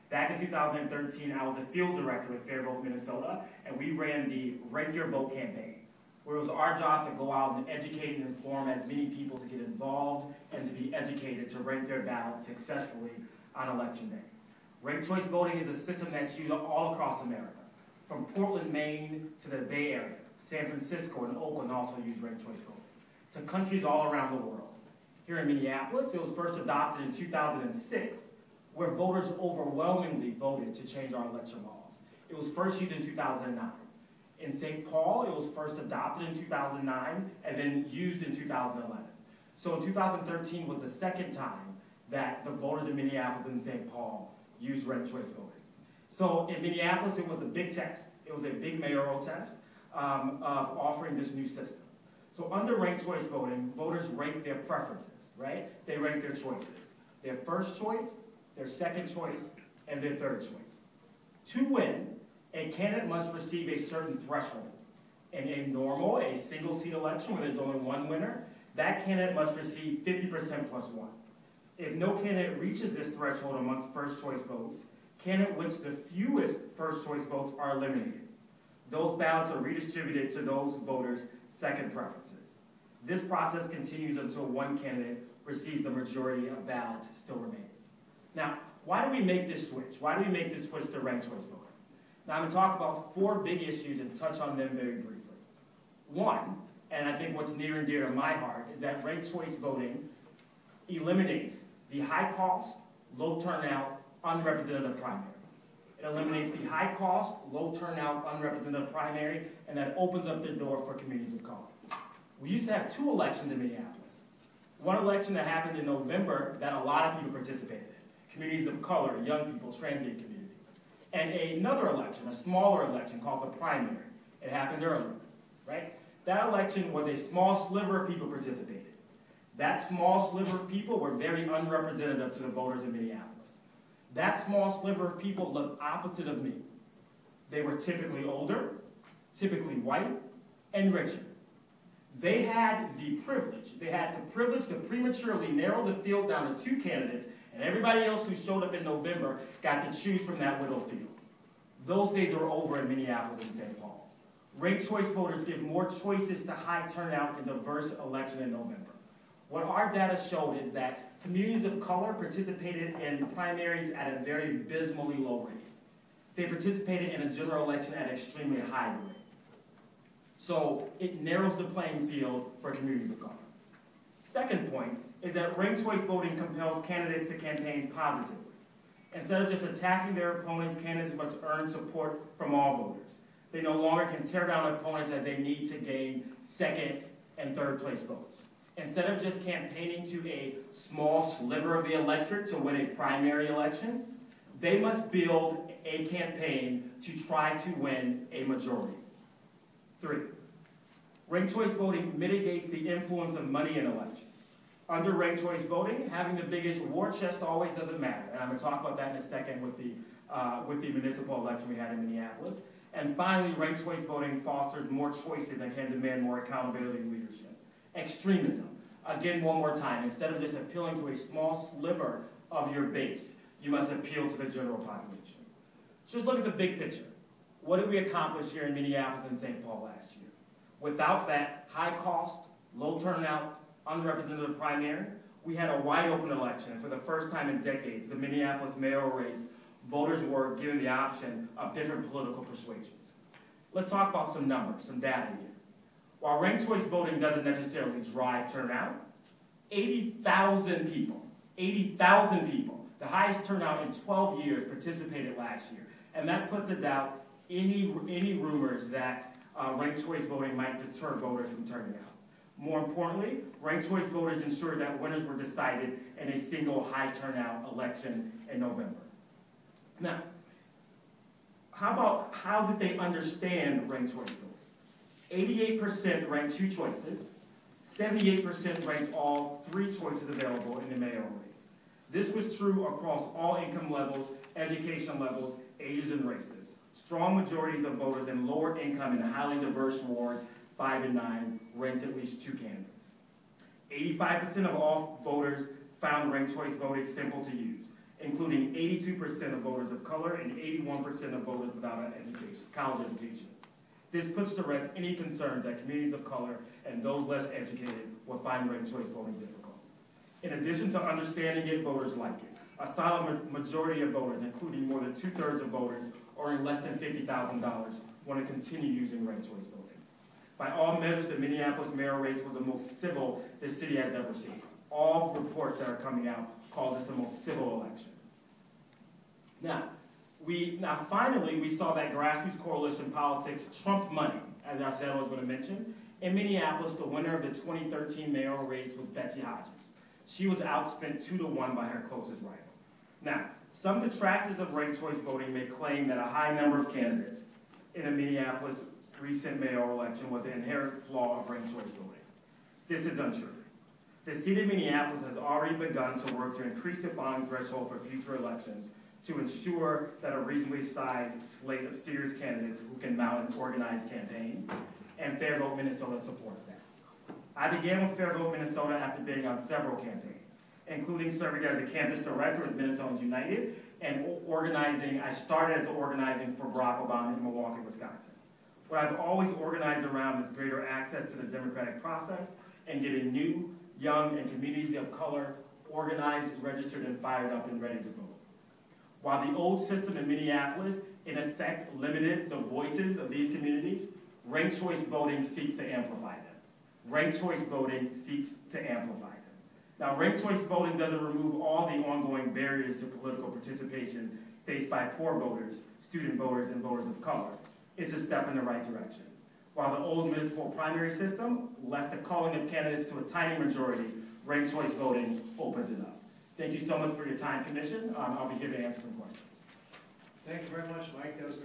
Back in 2013, I was a field director with FairVote, Minnesota, and we ran the Rank Your Vote campaign, where it was our job to go out and educate and inform as many people to get involved and to be educated to rank their ballot successfully on Election Day. Ranked choice voting is a system that's used all across America, from Portland, Maine to the Bay Area. San Francisco and Oakland also use ranked choice voting, to countries all around the world. Here in Minneapolis, it was first adopted in 2006, where voters overwhelmingly voted to change our election laws. It was first used in 2009. In St. Paul, it was first adopted in 2009 and then used in 2011. So in 2013 was the second time that the voters in Minneapolis and St. Paul used ranked choice voting. So in Minneapolis, it was a big test. It was a big mayoral test of offering this new system. So under ranked choice voting, voters rank their preferences, right? They rank their choices. Their first choice, their second choice, and their third choice. To win, a candidate must receive a certain threshold. In a normal, a single-seat election where there's only one winner, that candidate must receive 50% plus one. If no candidate reaches this threshold amongst first-choice votes, candidate with the fewest first-choice votes are eliminated. Those ballots are redistributed to those voters' second preferences. This process continues until one candidate receives the majority of ballots still remaining. Now, why do we make this switch? Why do we make this switch to ranked choice voting? Now, I'm going to talk about 4 big issues and touch on them very briefly. One, and I think what's near and dear to my heart, is that ranked choice voting eliminates the high cost, low turnout, unrepresentative primary. It eliminates the high cost, low turnout, unrepresentative primary, and that opens up the door for communities of color. We used to have 2 elections in Minneapolis. One election that happened in November that a lot of people participated in, communities of color, young people, transient communities. And another election, a smaller election called the primary. It happened earlier, right? That election was a small sliver of people participated. That small sliver of people were very unrepresentative to the voters in Minneapolis. That small sliver of people looked opposite of me. They were typically older, typically white, and richer. They had the privilege to prematurely narrow the field down to 2 candidates, and everybody else who showed up in November got to choose from that widow field. Those days are over in Minneapolis and St. Paul. Ranked choice voters give more choices to high turnout in diverse election in November. What our data showed is that communities of color participated in primaries at a very abysmally low rate. They participated in a general election at an extremely high rate. So it narrows the playing field for communities of color. Second point is that ranked choice voting compels candidates to campaign positively. Instead of just attacking their opponents, candidates must earn support from all voters. They no longer can tear down opponents as they need to gain second and third place votes. Instead of just campaigning to a small sliver of the electorate to win a primary election, they must build a campaign to try to win a majority. 3, ranked choice voting mitigates the influence of money in election. Under ranked choice voting, having the biggest war chest always doesn't matter. And I'm going to talk about that in a second with the municipal election we had in Minneapolis. And finally, ranked choice voting fosters more choices and can demand more accountability and leadership. Extremism. Again, one more time. Instead of just appealing to a small sliver of your base, you must appeal to the general population. So just look at the big picture. What did we accomplish here in Minneapolis and St. Paul last year? Without that high cost, low turnout, unrepresentative primary, we had a wide open election. For the first time in decades, the Minneapolis mayoral race, voters were given the option of different political persuasions. Let's talk about some numbers, some data here. While ranked choice voting doesn't necessarily drive turnout, 80,000 people, the highest turnout in 12 years participated last year. And that put to doubt any rumors that ranked choice voting might deter voters from turning out. More importantly, ranked choice voters ensured that winners were decided in a single high turnout election in November. Now, how did they understand ranked choice voting? 88% ranked 2 choices, 78% ranked all 3 choices available in the mayoral race. This was true across all income levels, education levels, ages, and races. Strong majorities of voters in lower income and highly diverse wards, 5 and 9, ranked at least 2 candidates. 85% of all voters found ranked choice voting simple to use. including 82% of voters of color and 81% of voters without an education, college education. This puts to rest any concerns that communities of color and those less educated will find ranked choice voting difficult. In addition to understanding it, voters like it. A solid majority of voters, including more than 2/3 of voters earning less than $50,000, want to continue using ranked choice voting. By all measures, the Minneapolis mayoral race was the most civil this city has ever seen. All reports that are coming out call this the most civil election. Now, finally, we saw that grassroots coalition politics trumped money, as I said I was going to mention. In Minneapolis, the winner of the 2013 mayoral race was Betsy Hodges. She was outspent 2-1 by her closest rival. Now, some detractors of ranked choice voting may claim that a high number of candidates in a Minneapolis recent mayoral election was an inherent flaw of ranked choice voting. This is untrue. The city of Minneapolis has already begun to work to increase the filing threshold for future elections to ensure that a reasonably sized slate of serious candidates who can mount an organized campaign, and FairVote Minnesota supports that. I began with FairVote Minnesota after being on several campaigns, including serving as a campus director with Minnesotans United and organizing. I started as organizing for Barack Obama in Milwaukee, Wisconsin. What I've always organized around is greater access to the democratic process and getting new, young, and communities of color organized, registered, and fired up and ready to vote. While the old system in Minneapolis, in effect, limited the voices of these communities, ranked choice voting seeks to amplify them. Ranked choice voting seeks to amplify them. Now, ranked choice voting doesn't remove all the ongoing barriers to political participation faced by poor voters, student voters, and voters of color. It's a step in the right direction. While the old municipal primary system left the calling of candidates to a tiny majority, ranked choice voting opens it up. Thank you so much for your time, Commission. I'll be here to answer some questions. Thank you very much, Mike. That was very